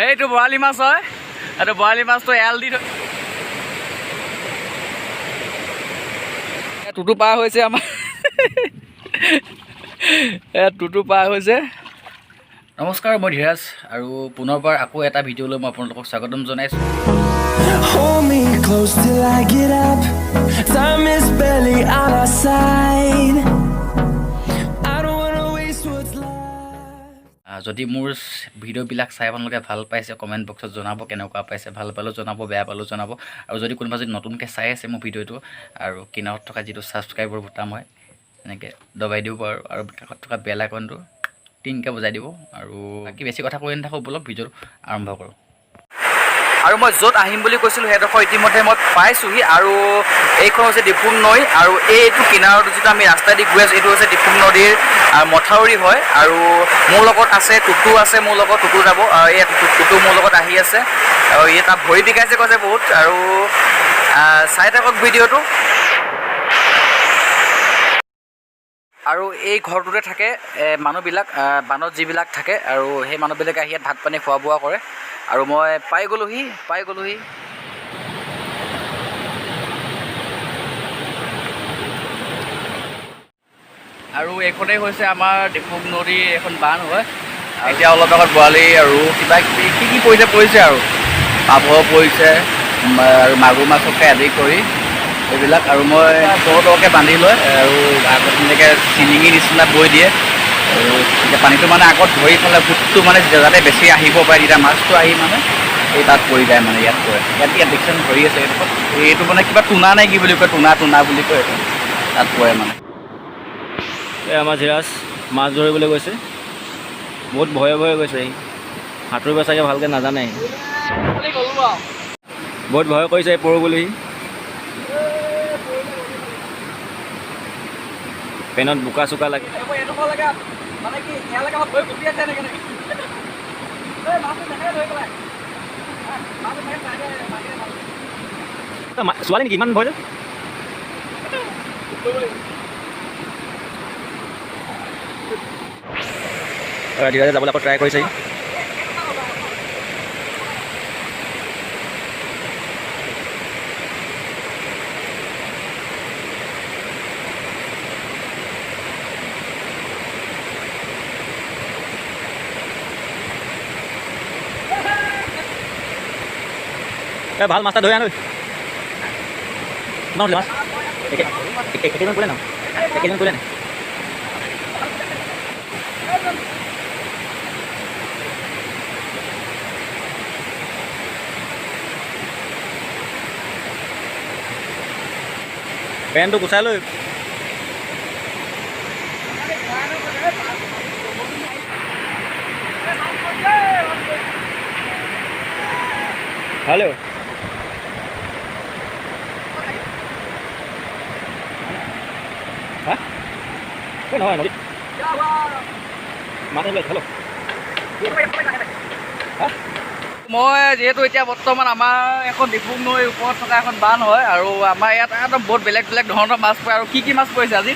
এইটো বৰালি মাছ হয়। এইটো বৰালি মাছটো এৰাল দি টুটু পাৰ হৈছে আমাৰ টুটু পাৰ হৈছে। নমস্কাৰ, মই ধীৰাজ আৰু পুনৰবাৰ আকৌ এটা ভিডিঅ'লৈ মই আপোনালোকক স্বাগতম জনাইছোঁ। Hold me close till I get up. Time is barely on our side. I don't wanna waste what's left. যদি মোৰ ভিডিঅ'বিলাক চাই আপোনালোকে ভাল পাইছে কমেণ্ট বক্সত জনাব, কেনেকুৱা পাইছে, ভাল পালেও জনাব, বেয়া পালেও জনাব। আৰু যদি কোনোবা যদি নতুনকৈ চাই আছে মোৰ ভিডিঅ'টো আৰু কিনাৰত থকা যিটো ছাবস্ক্ৰাইবৰ বুটাম হয় এনেকৈ দবাই দিব আৰু কাষত থকা বেল আইকনটো টিংকৈ বজাই দিব। আৰু বাকী বেছি কথা কৈ নাথাকোঁ, বলক ভিডিঅ'টো আৰম্ভ কৰোঁ। আৰু মই য'ত আহিম বুলি কৈছিলোঁ সেইডোখৰ ইতিমধ্যে মই পাইছোঁহি। আৰু এইখন হৈছে ডিফুং নৈ আৰু এইটো কিনাৰত যিটো আমি ৰাস্তাইদি গৈ আছোঁ এইটো হৈছে ডিফুং নদীৰ মথাউৰি হয়। আৰু মোৰ লগত আছে টুটু, আছে মোৰ লগত টুটু যাব। এই টুটু মোৰ লগত আহি আছে আৰু এই তাত ভৰি বিকাইছে কৈছে বহুত। আৰু চাই থাকক ভিডিঅ'টো। আৰু এই ঘৰটোতে থাকে মানুহবিলাক, বানত যিবিলাক থাকে, আৰু সেই মানুহবিলাকে আহি ইয়াত ভাত পানী খোৱা বোৱা কৰে। আৰু মই পাই গ'লোহি। আৰু এইখনেই হৈছে আমাৰ ডিফুং নদীৰ এখন বান্ধ হয়। এতিয়া অলপ আগত বৰালি আৰু কিবা কিবি কি পৰিছে আৰু পাভ পৰিছে আৰু মাগুৰ মাছকে আদি কৰি এইবিলাক। আৰু মই দৰকৈ বান্ধি লয় আৰু আগত তেনেকৈ চিলিঙি নিচিনা বৈ দিয়ে। আৰু এতিয়া পানীটো মানে আগত ধৰি পেলাই ভোটটো মানে যাতে বেছি আহিব পাৰে, তেতিয়া মাছটো আহি মানে এই তাত পৰি যায়, মানে ইয়াত পৰে। ইয়াত দেখিছেন ধৰি আছে এইটো মানে কিবা টুনা নে কি বুলি কয়, টুনা বুলি কয় এইটো, তাত পৰে মানে। এই আমাৰ ধীৰাজ মাছ ধৰিবলৈ গৈছে, বহুত ভয়ে গৈছে। সি সাঁতুৰিব চাগে ভালকৈ নাজানে, বহুত ভয় কৰিছে পৰো বুলি। পেনত বোকা চোকা লাগে। ছোৱালী নেকি ইমান ভয়? ধীৰাজে যাবলৈ আকৌ ট্ৰাই কৰিছে। ভাল মাছটা ধৰি আনো। কিমান মাছ? কেজিমান তোলে ন? কেজিমান তোলে নাই? পেনটো গুচাই লৈ হেল্ল' হা নহয় নদীত মাছ হেল্ল'। মই যিহেতু এতিয়া বৰ্তমান আমাৰ এখন ডিফুং নৈৰ ওপৰত থকা এখন বান্ধ হয়। আৰু আমাৰ ইয়াত একদম বহুত বেলেগ ধৰণৰ মাছ পৰে। আৰু কি মাছ পৰিছে আজি?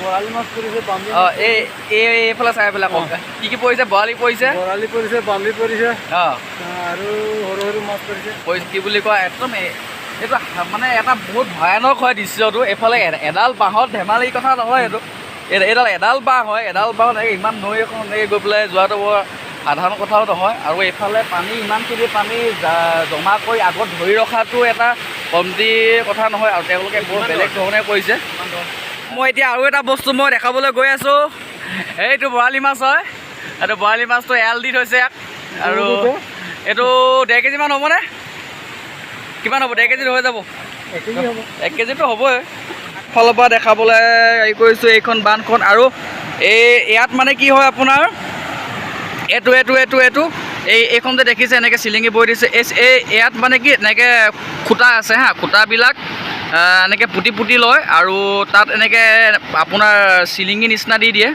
বৰালি মাছ পৰিছে, বামলি। এইফালে চাই পেলাই কওক কি পৰিছে? বৰালি পৰিছে, বামলি পৰিছে অঁ, আৰু সৰু সৰু মাছ পৰিছে। কি বুলি কয়, একদম এইটো মানে এটা বহুত ভয়ানক হয় দৃশ্যটো। এইফালে এডাল বাঁহত ধেমালি কথা নহয়, এডাল বাঁহ হয়। এডাল বাঁহত ইমান নৈ এখন গৈ পেলাই যোৱাটো বৰ সাধাৰণ কথাও নহয়। আৰু এইফালে পানী, ইমানখিনি পানী জমা কৰি আগত ধৰি ৰখাটো এটা কমটি কথা নহয়। আৰু তেওঁলোকে বৰ বেলেগ ধৰণে কৰিছে। মই এতিয়া আৰু এটা বস্তু মই দেখাবলৈ গৈ আছোঁ। এইটো বৰালি মাছ হয়। এইটো বৰালি মাছটো এৰাল দি থৈছে ইয়াত। আৰু এইটো 1.5 কেজিমান হ'বনে? কিমান হ'ব? 1.5 কেজি হৈ যাব? 1 কেজিটো হ'বই। ফালৰ পৰা দেখাবলৈ হেৰি কৰিছোঁ এইখন বান্ধখন। আৰু ইয়াত মানে কি হয় আপোনাৰ এইটো এইখন যে দেখিছে এনেকৈ চিলিঙি বৈ দিছে। ইয়াত মানে কি এনেকৈ খুঁটা আছে হা, খুঁটাবিলাক এনেকৈ পুতি লয় আৰু তাত এনেকৈ আপোনাৰ চিলিঙি নিচিনা দি দিয়ে।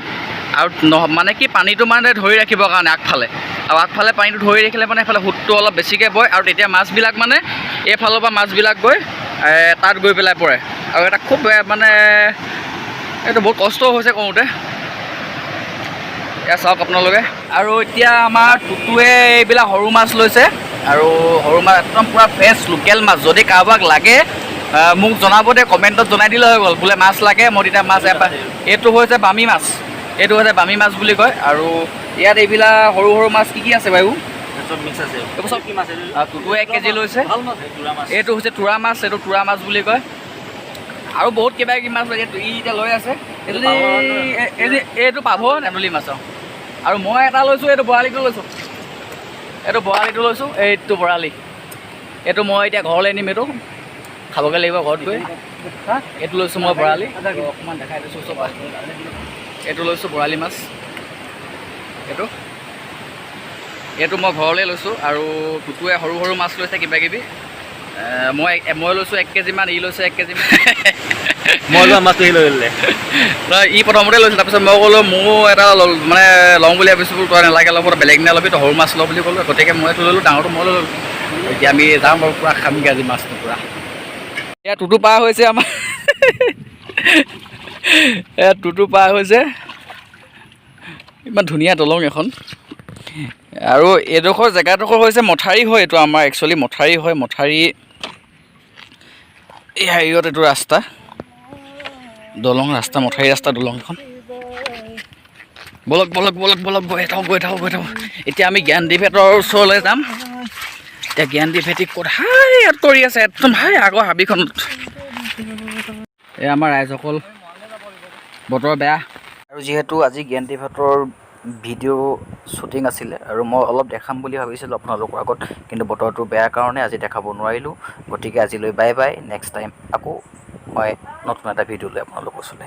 আৰু মানে কি পানীটো মানে ধৰি ৰাখিবৰ কাৰণে আগফালে, আৰু আগফালে পানীটো ধৰি ৰাখিলে মানে এইফালে সোঁতটো অলপ বেছিকৈ বয়। আৰু তেতিয়া মাছবিলাক মানে এইফালৰ পৰা মাছবিলাক গৈ তাত গৈ পেলাই পৰে। আৰু এটা খুব মানে এইটো বহুত কষ্ট হৈছে কৰোঁতে। এয়া চাওক আপোনালোকে। আৰু এতিয়া আমাৰ টুটুৱে এইবিলাক সৰু মাছ লৈছে, আৰু সৰু মাছ একদম পূৰা ফ্ৰেছ লোকেল মাছ। যদি কাৰোবাক লাগে মোক জনাব দে, কমেণ্টত জনাই দিলে হৈ গ'ল, বোলে মাছ লাগে, মই তেতিয়া মাছ এপাৰ। এইটো হৈছে বামী মাছ, এইটো হৈছে বামী মাছ বুলি কয়। আৰু ইয়াত এইবিলাক সৰু সৰু মাছ কি আছে বাৰু? চব মিক্স আছে। এইবোৰ চব কি মাছ এইটো? টুটুৱে 1 কেজি লৈছে। ভাল মাছ তুৰা মাছ। এইটো হৈছে তুৰা মাছ, এইটো তুৰা মাছ বুলি কয়। আৰু বহুত কিবা কিবি মাছ লাগে, ই এতিয়া লৈ আছে। এইটো পাভ নেদুলি মাছ। আৰু মই এটা লৈছোঁ, এইটো বৰালিটো লৈছোঁ, এইটো বৰালিটো লৈছোঁ, এইটো বৰালি। এইটো মই এতিয়া ঘৰলৈ নিম, এইটো খাবগৈ লাগিব ঘৰত গৈ। এইটো লৈছোঁ মই বৰালি, অকণমান দেখাই দিছোঁ চব। এইটো লৈছোঁ বৰালি মাছ, এইটো মই ঘৰলৈ লৈছোঁ। আৰু টুটুৱে সৰু সৰু মাছ লৈছে কিবা কিবি। মই লৈছোঁ 1 কেজিমান, ই লৈছে 1 কেজিমান। মই লোৱা মাছটো সি লৈ ল'লে। নহয়, ই প্ৰথমতে লৈছোঁ, তাৰপিছত মই ক'লোঁ মোৰো এটা মানে লওঁ বুলি ভাবিছোঁ, তই নালাগে ল'ব, বেলেগ দিনা ল'বি, তই সৰু মাছ ল বুলি ক'লোঁ। গতিকে মই এইটো ল'লোঁ, ডাঙৰটো মই লৈ ল'লোঁ। এতিয়া আমি যাম বাৰু, পূৰা খামগৈ আজি মাছটো পূৰা। এয়া টুটু পাৰ হৈছে আমাৰ। এয়া টুটু পাৰ হৈছে। ইমান ধুনীয়া দলং এখন। আৰু এইডোখৰ জেগাডোখৰ হৈছে মথাৰি হয়, এইটো আমাৰ একচুৱেলি মথাৰি হয়। মথাৰি এই হেৰিয়ত এইটো ৰাস্তা, দলং ৰাস্তা, মথাৰি ৰাস্তা দলং এখন। বলক বলক বলক বলক, গৈ থাকক। এতিয়া আমি জ্ঞানদীপহঁতৰ ওচৰলৈ যাম। এতিয়া জ্ঞানদীপহঁতি ক'ত ইয়াত কৰি আছে, একদম আগৰ হাবিখনত। এই আমাৰ ৰাইজসকল, বতৰ বেয়া। আৰু যিহেতু আজি জ্ঞানদীপহঁতৰ ভিডিঅ' শ্বুটিং আছিলে, আৰু মই অলপ দেখাম বুলি ভাবিছিলোঁ আপোনালোকৰ আগত, কিন্তু বতৰটো বেয়া কাৰণে আজি দেখাব নোৱাৰিলোঁ। গতিকে আজিলৈ বাই বাই। নেক্সট টাইম আকৌ মই নতুন এটা ভিডিঅ' লৈ আপোনালোকৰ ওচৰলৈ